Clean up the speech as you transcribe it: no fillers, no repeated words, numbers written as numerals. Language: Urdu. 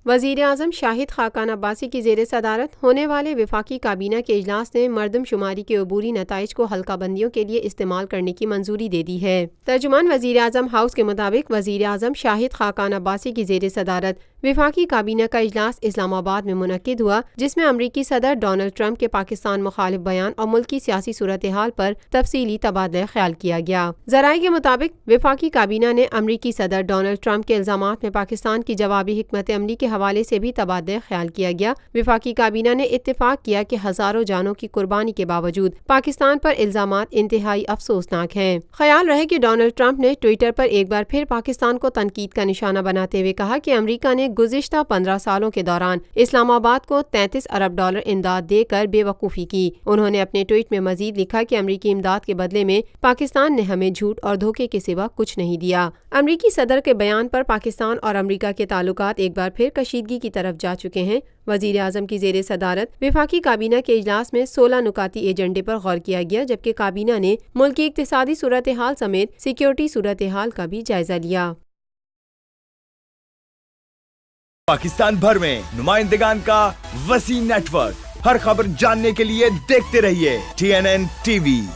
وزیر اعظم شاہد خاقان عباسی کی زیر صدارت ہونے والے وفاقی کابینہ کے اجلاس نے مردم شماری کے عبوری نتائج کو حلقہ بندیوں کے لیے استعمال کرنے کی منظوری دے دی ہے۔ ترجمان وزیر اعظم ہاؤس کے مطابق وزیر اعظم شاہد خاقان عباسی کی زیر صدارت وفاقی کابینہ کا اجلاس اسلام آباد میں منعقد ہوا، جس میں امریکی صدر ڈونلڈ ٹرمپ کے پاکستان مخالف بیان اور ملک کی سیاسی صورتحال پر تفصیلی تبادلہ خیال کیا گیا۔ ذرائع کے مطابق وفاقی کابینہ نے امریکی صدر ڈونلڈ ٹرمپ کے الزامات میں پاکستان کی جوابی حکمت عملی کے حوالے سے بھی تبادلہ خیال کیا گیا۔ وفاقی کابینہ نے اتفاق کیا کہ ہزاروں جانوں کی قربانی کے باوجود پاکستان پر الزامات انتہائی افسوسناک ہیں۔ خیال رہے کہ ڈونلڈ ٹرمپ نے ٹوئٹر پر ایک بار پھر پاکستان کو تنقید کا نشانہ بناتے ہوئے کہا کہ امریکہ نے گزشتہ 15 سالوں کے دوران اسلام آباد کو $33 ارب امداد دے کر بے وقوفی کی۔ انہوں نے اپنے ٹویٹ میں مزید لکھا کہ امریکی امداد کے بدلے میں پاکستان نے ہمیں جھوٹ اور دھوکے کے سوا کچھ نہیں دیا۔ امریکی صدر کے بیان پر پاکستان اور امریکہ کے تعلقات ایک بار پھر کشیدگی کی طرف جا چکے ہیں۔ وزیر اعظم کی زیر صدارت وفاقی کابینہ کے اجلاس میں 16 نکاتی ایجنڈے پر غور کیا گیا، جبکہ کابینہ نے ملک کی اقتصادی صورتحال سمیت سیکیورٹی صورتحال کا بھی جائزہ لیا۔ پاکستان بھر میں نمائندگان کا وسیع نیٹ ورک، ہر خبر جاننے کے لیے دیکھتے رہیے TNN TV۔